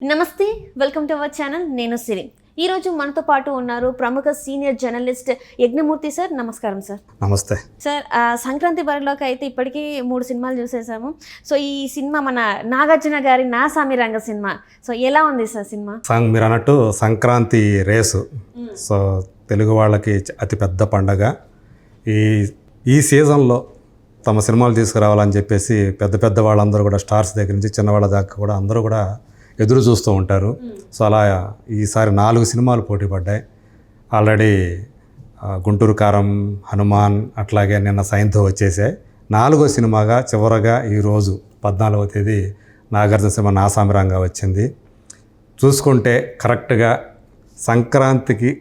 నమస్తే, welcome to our channel. నేను సిరి. ఈరోజు మనతో పాటు ఉన్నారు ప్రముఖ సీనియర్ జర్నలిస్ట్ యజ్ఞమూర్తి సార్. నమస్కారం సార్. నమస్తే సార్. సంక్రాంతి బరిలోకి అయితే ఇప్పటికీ 3 సినిమాలు చూసేసాము. సో ఈ సినిమా మన నాగార్జున గారి నా సామి రంగ సినిమా. సో ఎలా ఉంది సార్ సినిమా? మీరు అన్నట్టు సంక్రాంతి రేసు. సో తెలుగు వాళ్ళకి అతిపెద్ద పండగ. ఈ సీజన్లో తమ సినిమాలు తీసుకురావాలని చెప్పేసి పెద్ద పెద్ద వాళ్ళందరూ కూడా స్టార్స్ దగ్గర నుంచి చిన్నవాళ్ళ దాకా కూడా అందరూ కూడా ఎదురు చూస్తూ ఉంటారు. సో అలా ఈసారి 4 సినిమాలు పోటీ పడ్డాయి. ఆల్రెడీ గుంటూరు కారం, హనుమాన్, అట్లాగే నిన్న సైన్తో వచ్చేసాయి. 4వ సినిమాగా చివరగా ఈరోజు 14వ తేదీ నాగార్జున సినిమా నా సామి రంగ వచ్చింది. చూసుకుంటే కరెక్ట్గా సంక్రాంతికి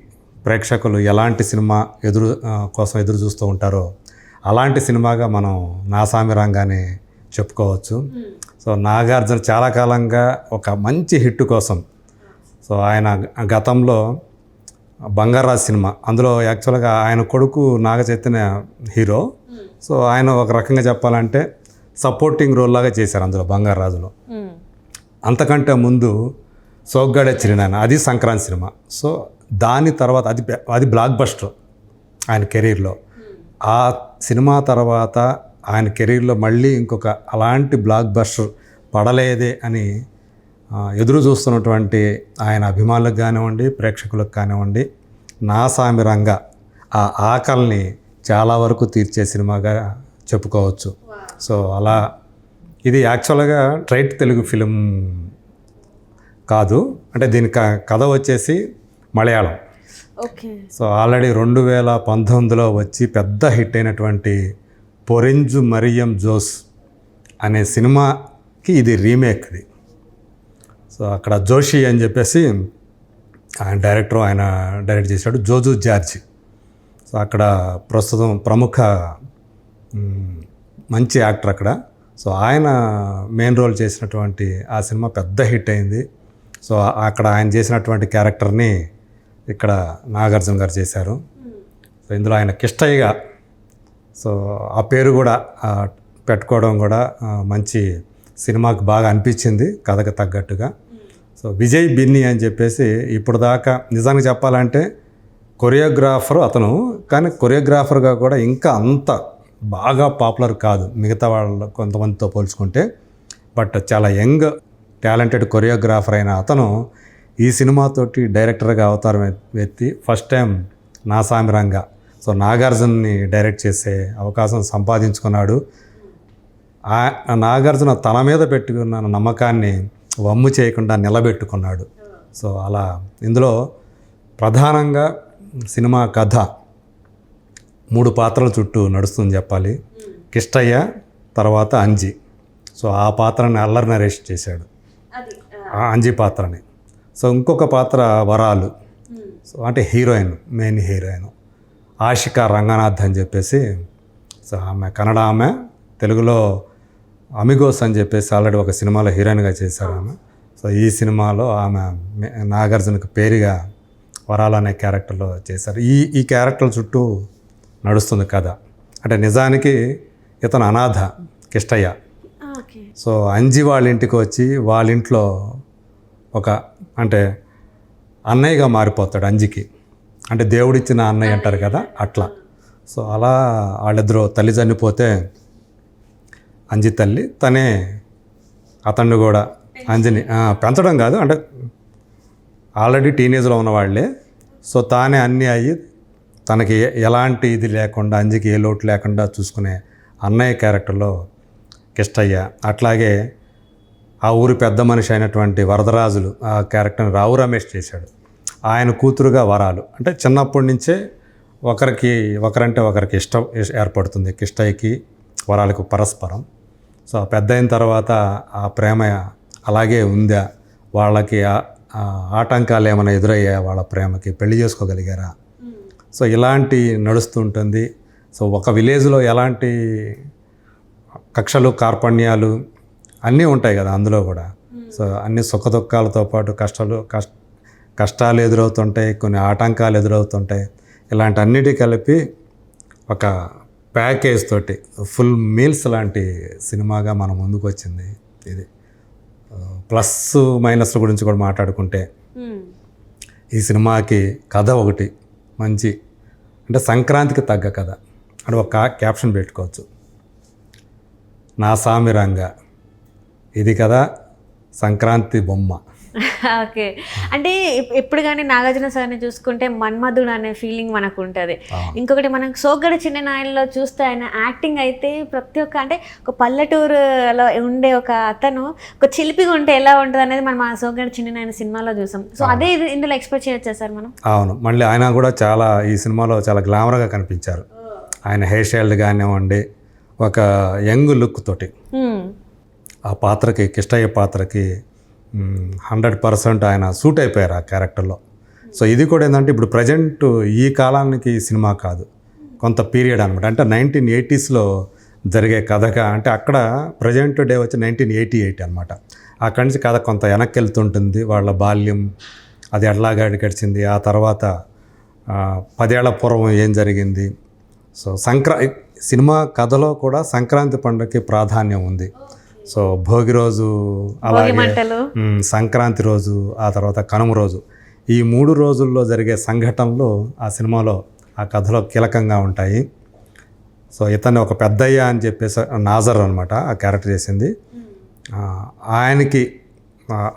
ప్రేక్షకులు ఎలాంటి సినిమా కోసం ఎదురు చూస్తూ ఉంటారో అలాంటి సినిమాగా మనం నా సామి రంగాన్ని చెప్పుకోవచ్చు. సో నాగార్జున చాలా కాలంగా ఒక మంచి హిట్ కోసం, సో ఆయన గతంలో బంగారాజు సినిమా, అందులో యాక్చువల్గా ఆయన కొడుకు నాగ చైతన్య హీరో. సో ఆయన ఒక రకంగా చెప్పాలంటే సపోర్టింగ్ రోల్ లాగా చేశారు అందులో బంగారాజులో. అంతకంటే ముందు సోగ్గాడే చిరునాయన, అది సంక్రాంతి సినిమా. సో దాని తర్వాత అది బ్లాక్ బస్టర్ ఆయన కెరీర్లో. ఆ సినిమా తర్వాత ఆయన కెరీర్లో మళ్ళీ ఇంకొక అలాంటి బ్లాక్ బస్టర్ పడలేదే అని ఎదురు చూస్తున్నటువంటి ఆయన అభిమానులకు కానివ్వండి, ప్రేక్షకులకు కానివ్వండి, నా సామి రంగ ఆ ఆకలిని చాలా వరకు తీర్చే సినిమాగా చెప్పుకోవచ్చు. సో అలా ఇది యాక్చువల్గా ట్రైట్ తెలుగు ఫిలిం కాదు, అంటే దీని కథ వచ్చేసి మలయాళం. ఓకే. సో ఆల్రెడీ 2019లో వచ్చి పెద్ద హిట్ అయినటువంటి పొరెంజు మరియం జోస్ అనే సినిమాకి ఇది రీమేక్ది. సో అక్కడ జోషి అని చెప్పేసి ఆయన డైరెక్టర్, ఆయన డైరెక్ట్ చేశాడు, జోజు జార్జి. సో అక్కడ ప్రస్తుతం ప్రముఖ మంచి యాక్టర్ అక్కడ. సో ఆయన మెయిన్ రోల్ చేసినటువంటి ఆ సినిమా పెద్ద హిట్ అయింది. సో అక్కడ ఆయన చేసినటువంటి క్యారెక్టర్ని ఇక్కడ నాగార్జున గారు చేశారు. సో ఇందులో ఆయన కిష్టయ్యగా, సో ఆ పేరు కూడా పెట్టుకోవడం కూడా మంచి సినిమాకి బాగా అనిపించింది కథకు తగ్గట్టుగా. సో విజయ్ బిన్ని అని చెప్పేసి ఇప్పుడు దాకా నిజానికి చెప్పాలంటే కొరియోగ్రాఫర్ అతను, కానీ కొరియోగ్రాఫర్గా కూడా ఇంకా అంత బాగా పాపులర్ కాదు మిగతా వాళ్ళ కొంతమందితో పోల్చుకుంటే. బట్ చాలా యంగ్ టాలెంటెడ్ కొరియోగ్రాఫర్ అయిన అతను ఈ సినిమాతోటి డైరెక్టర్గా అవతారం ఎత్తి ఫస్ట్ టైం నా సామి రంగ, సో నాగార్జున్ని డైరెక్ట్ చేసే అవకాశం సంపాదించుకున్నాడు. నాగార్జున తన మీద పెట్టుకున్న నమ్మకాన్ని వమ్ము చేయకుండా నిలబెట్టుకున్నాడు. సో అలా ఇందులో ప్రధానంగా సినిమా కథ 3 పాత్రల చుట్టూ నడుస్తుంది చెప్పాలి. కిష్టయ్య, తర్వాత అంజి. సో ఆ పాత్రని అల్లరి నరేష్ చేశాడు, ఆ అంజి పాత్రని. సో ఇంకొక పాత్ర వరాలు, సో అంటే heroine, main heroine Ashika Ranganath అని చెప్పేసి. సో ఆమె కన్నడ ఆమె, తెలుగులో అమిగోస్ అని చెప్పేసి ఆల్రెడీ ఒక సినిమాలో హీరోయిన్గా చేశారు ఆమె. సో ఈ సినిమాలో ఆమె నాగార్జునకు పేరుగా వరాలు అనే క్యారెక్టర్లో చేశారు. ఈ క్యారెక్టర్ చుట్టూ నడుస్తుంది కథ. అంటే నిజానికి ఇతను అనాథ కిష్టయ్య. సో అంజి వాళ్ళ ఇంటికి వచ్చి వాళ్ళ ఇంట్లో ఒక అంటే అన్నయ్యగా మారిపోతాడు అంజికి. అంటే దేవుడిచ్చిన అన్నయ్య అంటారు కదా, అట్లా. సో అలా వాళ్ళిద్దరూ తల్లి చనిపోతే అంజి తల్లి తనే అతన్ని కూడా అంజిని పెంచడం కాదు, అంటే ఆల్రెడీ టీనేజ్లో ఉన్నవాళ్ళే. సో తానే అన్నీ అయ్యి తనకి ఎలాంటి ఇది లేకుండా, అంజికి ఏ లోటు లేకుండా చూసుకునే అన్నయ్య క్యారెక్టర్లో కిష్టయ్య. అట్లాగే ఆ ఊరి పెద్ద మనిషి అయినటువంటి వరదరాజులు ఆ క్యారెక్టర్ని రావు రమేష్ చేశాడు. ఆయన కూతురుగా వరాలు. అంటే చిన్నప్పటి నుంచే ఒకరంటే ఒకరికి ఇష్టం ఏర్పడుతుంది కిష్టయ్యకి వరాలకు పరస్పరం. సో పెద్ద అయిన తర్వాత ఆ ప్రేమ అలాగే ఉందా, వాళ్ళకి ఆటంకాలు ఏమైనా ఎదురయ్యా, వాళ్ళ ప్రేమకి పెళ్లి చేసుకోగలిగారా, సో ఇలాంటి నడుస్తుంటుంది. సో ఒక విలేజ్లో ఎలాంటి కక్షలు కార్పణ్యాలు అన్నీ ఉంటాయి కదా అందులో కూడా. సో అన్ని సుఖదుఖాలతో పాటు కష్టాలు ఎదురవుతుంటాయి, కొన్ని ఆటంకాలు ఎదురవుతుంటాయి. ఇలాంటి అన్నిటి కలిపి ఒక ప్యాకేజ్ తోటి ఫుల్ మీల్స్ లాంటి సినిమాగా మన ముందుకు వచ్చింది ఇది. ప్లస్ మైనస్ గురించి కూడా మాట్లాడుకుంటే ఈ సినిమాకి కథ ఒకటి మంచి, అంటే సంక్రాంతికి తగ్గ కథ అంటే ఒక క్యాప్షన్ పెట్టుకోవచ్చు, నా సామిరంగా ఇది కదా సంక్రాంతి బొమ్మ. ఓకే, అంటే ఎప్పుడు కానీ నాగార్జున సార్ని చూసుకుంటే మన్మధుడు అనే ఫీలింగ్ మనకు ఉంటుంది. ఇంకొకటి మనం సోగ్గాడే చిన్ని నాయనలో చూస్తే ఆయన యాక్టింగ్ అయితే ప్రతి ఒక్క, అంటే ఒక పల్లెటూరులో ఉండే ఒక అతను ఒక చిలిపిగా ఉంటే ఎలా ఉంటుంది అనేది మనం ఆ సోగ్గాడే చిన్ని నాయన సినిమాలో చూసాం. సో అదే ఇందులో ఎక్స్పెక్ట్ చేయొచ్చా సార్ మనం? అవును, మళ్ళీ ఆయన కూడా చాలా ఈ సినిమాలో చాలా గ్లామర్గా కనిపించారు. ఆయన హెయిర్ స్టైల్ కానివ్వండి, ఒక యంగ్ లుక్ తోటి ఆ పాత్రకి, కిష్టయ్య పాత్రకి 100% ఆయన సూట్ అయిపోయారు ఆ క్యారెక్టర్లో. సో ఇది కూడా ఏంటంటే ఇప్పుడు ప్రజెంట్ ఈ కాలానికి సినిమా కాదు, కొంత పీరియడ్ అనమాట. అంటే 1980sలో జరిగే కథగా, అంటే అక్కడ ప్రజెంట్ డే వచ్చి 1988 అనమాట. అక్కడి నుంచి కథ కొంత వెనక్కి వెళ్తుంటుంది. వాళ్ళ బాల్యం అది ఎట్లాగా గడిచింది, ఆ తర్వాత 10 ఏళ్ల పూర్వం ఏం జరిగింది. సో సినిమా కథలో కూడా సంక్రాంతి పండుగకి ప్రాధాన్యం ఉంది. సో భోగి రోజు, అలాగే సంక్రాంతి రోజు, ఆ తర్వాత కనుమ రోజు, ఈ 3 రోజుల్లో జరిగే సంఘటనలు ఆ సినిమాలో, ఆ కథలో కీలకంగా ఉంటాయి. సో ఇతన్ని ఒక పెద్దయ్య అని చెప్పేసి నాజర్ అనమాట ఆ క్యారెక్టర్ చేసింది. ఆయనకి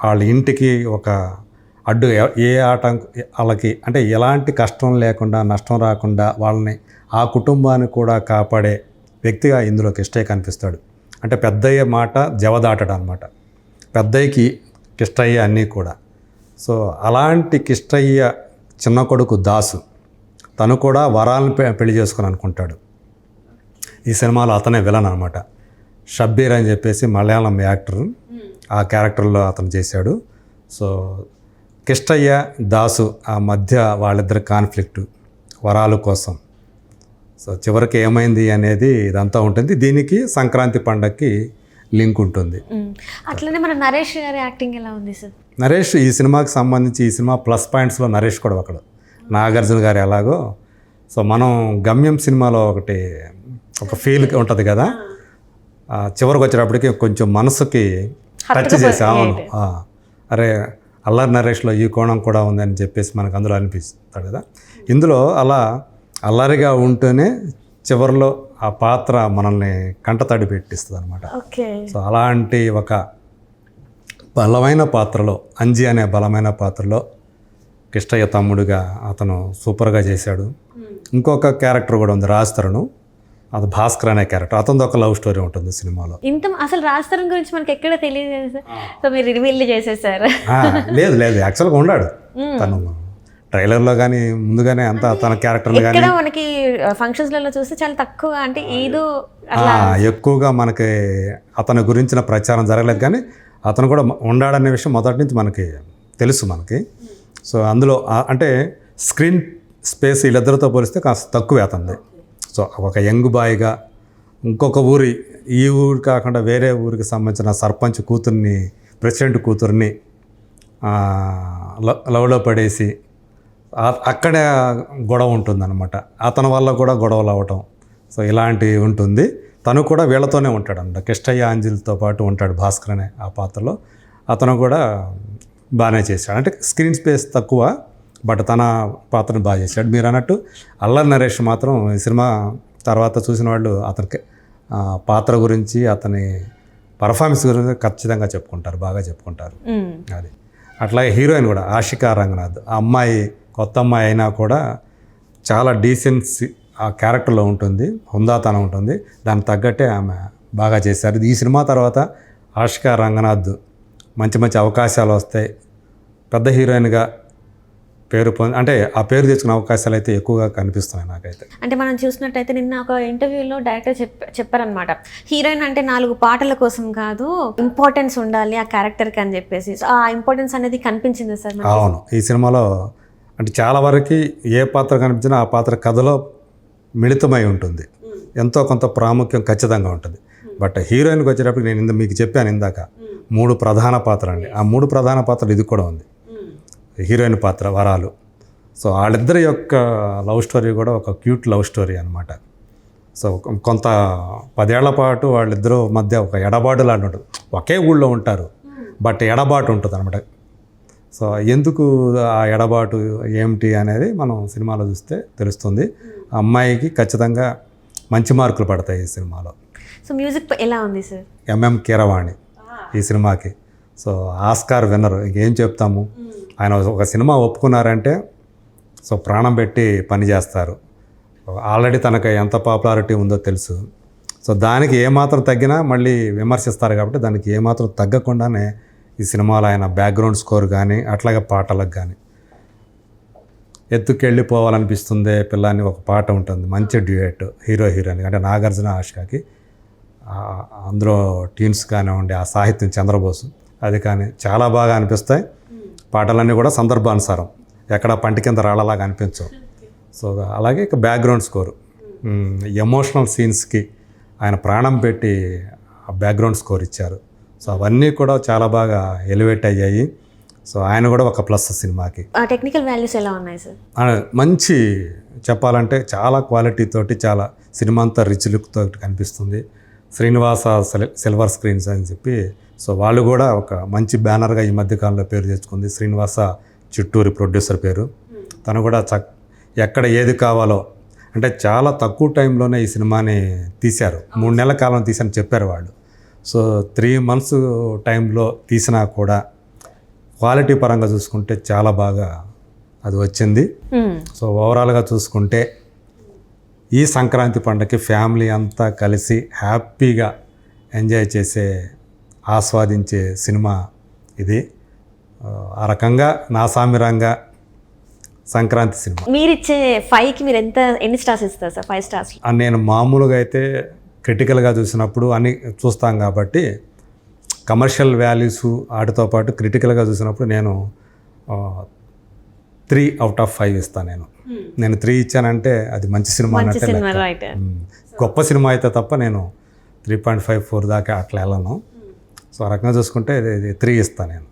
వాళ్ళ ఇంటికి ఒక అడ్డు, ఏ వాళ్ళకి అంటే ఎలాంటి కష్టం లేకుండా, నష్టం రాకుండా వాళ్ళని, ఆ కుటుంబాన్ని కూడా కాపాడే వ్యక్తిగా ఇందులో కిష్టయ్య కనిపిస్తాడు. అంటే పెద్దయ్య మాట జవదాటడం అనమాట, పెద్దయ్యకి కిష్టయ్య అన్నీ కూడా. సో అలాంటి కిష్టయ్య చిన్న కొడుకు దాసు, తను కూడా వరాలను పెళ్లి చేసుకుని అనుకుంటాడు. ఈ సినిమాలో అతనే విలన్ అనమాట. షబ్బీర్ అని చెప్పేసి మలయాళం యాక్టర్, ఆ క్యారెక్టర్లో అతను చేశాడు. సో కిష్టయ్య దాసు ఆ మధ్య వాళ్ళిద్దరి కాన్ఫ్లిక్ట్, వరాల కోసం. సో చివరికి ఏమైంది అనేది ఇదంతా ఉంటుంది. దీనికి సంక్రాంతి పండగకి లింక్ ఉంటుంది. అట్లనే మన నరేష్ గారి యాక్టింగ్ ఎలా ఉంది సార్? నరేష్ ఈ సినిమాకి సంబంధించి, ఈ సినిమా ప్లస్ పాయింట్స్లో నరేష్ కూడా ఒకడు. నాగార్జున గారు ఎలాగో, సో మనం గమ్యం సినిమాలో ఒక ఫీల్ ఉంటుంది కదా, చివరికి వచ్చేటప్పటికి కొంచెం మనసుకి టచ్ చేసి, అవును అరే అల్లరి నరేష్లో ఈ కోణం కూడా ఉందని చెప్పేసి మనకు అందులో అనిపిస్తాడు కదా. ఇందులో అలా అల్లరిగా ఉంటేనే చివరిలో ఆ పాత్ర మనల్ని కంటతడి పెట్టిస్తుంది అనమాట. సో అలాంటి ఒక బలమైన పాత్రలో, అంజీ అనే బలమైన పాత్రలో కిష్టయ్య తమ్ముడుగా అతను సూపర్గా చేశాడు. ఇంకొక క్యారెక్టర్ కూడా ఉంది, రాజ్ తరుణ్, అది భాస్కర్ అనే క్యారెక్టర్. అతనిది ఒక లవ్ స్టోరీ ఉంటుంది సినిమాలో. అసలు రాజ్ తరుణ్ గురించి మనకి ఎక్కడ తెలియదు సార్, సో మీరు రివీల్ చేసేసారు? లేదు యాక్చువల్గా ఉన్నాడు తను ట్రైలర్లో కానీ ముందుగానే అంతా తన క్యారెక్టర్ కానీ. మనకి ఫంక్షన్స్లలో చూస్తే చాలా తక్కువ, అంటే ఏదో ఎక్కువగా మనకి అతని గురించిన ప్రచారం జరగలేదు, కానీ అతను కూడా ఉండాడనే విషయం మొదటి నుంచి మనకి తెలుసు మనకి. సో అందులో అంటే స్క్రీన్ స్పేస్ వీళ్ళిద్దరితో పోలిస్తే కాస్త తక్కువే అతనిది. సో ఒక యంగ్ బాయ్గా ఇంకొక ఊరి, ఈ ఊరు కాకుండా వేరే ఊరికి సంబంధించిన సర్పంచ్ కూతుర్ని, ప్రెసిడెంట్ కూతుర్ని లవ్లో పడేసి అక్కడే గొడవ ఉంటుందన్నమాట. అతని వల్ల కూడా గొడవలు అవ్వటం, సో ఇలాంటివి ఉంటుంది. తను కూడా వీళ్ళతోనే ఉంటాడంట, కిష్టయ్య అంజలితో పాటు ఉంటాడు భాస్కర్ అనే ఆ పాత్రలో. అతను కూడా బాగానే చేశాడు, అంటే స్క్రీన్ స్పేస్ తక్కువ, బట్ తన పాత్రను బాగా చేశాడు. మీరు అన్నట్టు అల్లరి నరేష్ మాత్రం ఈ సినిమా తర్వాత చూసిన వాళ్ళు అతనికి పాత్ర గురించి, అతని పర్ఫార్మెన్స్ గురించి ఖచ్చితంగా చెప్పుకుంటారు, బాగా చెప్పుకుంటారు. అది అట్లాగే హీరోయిన్ కూడా ఆషికా రంగనాథ్, ఆ అమ్మాయి కొత్త అమ్మాయి అయినా కూడా చాలా డీసెన్సీ ఆ క్యారెక్టర్లో ఉంటుంది, హుందాతనం ఉంటుంది. దానికి తగ్గట్టే ఆమె బాగా చేశారు. ఈ సినిమా తర్వాత ఆషికా రంగనాథ్ మంచి మంచి అవకాశాలు వస్తాయి, పెద్ద హీరోయిన్గా పేరు అంటే ఆ పేరు తెచ్చుకునే అవకాశాలు అయితే ఎక్కువగా కనిపిస్తున్నాయి నాకైతే. అంటే మనం చూసినట్టయితే నిన్న ఒక ఇంటర్వ్యూలో డైరెక్టర్ చెప్పారనమాట, హీరోయిన్ అంటే 4 పాటల కోసం కాదు, ఇంపార్టెన్స్ ఉండాలి ఆ క్యారెక్టర్కి అని చెప్పేసి. ఆ ఇంపార్టెన్స్ అనేది కనిపించింది సార్? అవును, ఈ సినిమాలో అంటే చాలా వరకు ఏ పాత్ర కనిపించినా ఆ పాత్ర కథలో మిళితమై ఉంటుంది, ఎంతో కొంత ప్రాముఖ్యం ఖచ్చితంగా ఉంటుంది. బట్ హీరోయిన్కి వచ్చేటప్పుడు నేను మీకు చెప్పాను ఇందాక 3 ప్రధాన పాత్రలు అండి. ఆ 3 ప్రధాన పాత్రలు ఇది కూడా ఉంది, హీరోయిన్ పాత్ర వరాలు. సో వాళ్ళిద్దరి యొక్క లవ్ స్టోరీ కూడా ఒక క్యూట్ లవ్ స్టోరీ అనమాట. సో కొంత 10 ఏళ్ల పాటు వాళ్ళిద్దరూ మధ్య ఒక ఎడబాటు లాంటి ఉంటుంది. ఒకే ఊళ్ళో ఉంటారు, బట్ ఎడబాటు ఉంటుంది అనమాట. సో ఎందుకు ఆ ఎడబాటు ఏమిటి అనేది మనం సినిమాలో చూస్తే తెలుస్తుంది. ఆ అమ్మాయికి ఖచ్చితంగా మంచి మార్కులు పడతాయి ఈ సినిమాలో. సో మ్యూజిక్ ఎలా ఉంది సార్? ఎంఎం కీరవాణి ఈ సినిమాకి. సో ఆస్కార్ విన్నర్, ఇంకేం చెప్తాము. ఆయన ఒక సినిమా ఒప్పుకున్నారంటే సో ప్రాణం పెట్టి పని చేస్తారు. ఆల్రెడీ తనకు ఎంత పాపులారిటీ ఉందో తెలుసు. సో దానికి ఏమాత్రం తగ్గినా మళ్ళీ విమర్శిస్తారు కాబట్టి దానికి ఏమాత్రం తగ్గకుండానే ఈ సినిమాలో ఆయన బ్యాక్గ్రౌండ్ స్కోర్ కానీ అట్లాగే పాటలకు కానీ ఎత్తుకెళ్ళిపోవాలనిపిస్తుంది పిల్లని ఒక పాట ఉంటుంది, మంచి డ్యూయట్ హీరో హీరోయిన్ అంటే నాగార్జున ఆష్కాకి. అందులో ట్యూన్స్ కానివ్వండి, ఆ సాహిత్యం చంద్రబోసు అది కానీ చాలా బాగా అనిపిస్తాయి. పాటలన్నీ కూడా సందర్భానుసారం, ఎక్కడ పంటి కింద రాళ్ళలాగా అనిపించవు. సో అలాగే ఇక బ్యాక్గ్రౌండ్ స్కోరు, ఎమోషనల్ సీన్స్కి ఆయన ప్రాణం పెట్టి ఆ బ్యాక్గ్రౌండ్ స్కోర్ ఇచ్చారు. సో అవన్నీ కూడా చాలా బాగా ఎలివేట్ అయ్యాయి. సో ఆయన కూడా ఒక ప్లస్ సినిమాకి. టెక్నికల్ వాల్యూస్ ఎలా ఉన్నాయి సార్? మంచి చెప్పాలంటే చాలా క్వాలిటీ తోటి, చాలా సినిమా అంతా రిచ్ లుక్ తోటి కనిపిస్తుంది. శ్రీనివాస సిల్వర్ స్క్రీన్స్ అని చెప్పి సో వాళ్ళు కూడా ఒక మంచి బ్యానర్గా ఈ మధ్యకాలంలో పేరు తెచ్చుకుంది. శ్రీనివాస చిట్టూరి ప్రొడ్యూసర్ పేరు. తను కూడా ఎక్కడ ఏది కావాలో అంటే చాలా తక్కువ టైంలోనే ఈ సినిమాని తీశారు. 3 నెలల కాలం తీసని చెప్పారు వాళ్ళు. సో 3 months టైంలో తీసినా కూడా క్వాలిటీ పరంగా చూసుకుంటే చాలా బాగా అది వచ్చింది. సో ఓవరాల్గా చూసుకుంటే ఈ సంక్రాంతి పండుగకి ఫ్యామిలీ అంతా కలిసి హ్యాపీగా ఎంజాయ్ చేసే, ఆస్వాదించే సినిమా ఇది. ఆ రకంగా నా సామిరంగా సంక్రాంతి సినిమా. మీరు ఇచ్చే 5కి మీరు ఎన్ని స్టార్స్ ఇస్తారు సార్? 5 stars. నేను మామూలుగా అయితే క్రిటికల్గా చూసినప్పుడు అన్నీ చూస్తాం కాబట్టి కమర్షియల్ వాల్యూస్ వాటితో పాటు క్రిటికల్గా చూసినప్పుడు నేను 3 out of 5 ఇస్తాను. నేను 3 ఇచ్చానంటే అది మంచి సినిమా అన్నట్టే లెక్క. గొప్ప సినిమా అయితే తప్ప నేను 3.5, 4 దాకా అట్లా వెళ్ళను. సో ఆ రకంగా చూసుకుంటే 3 ఇస్తాను నేను.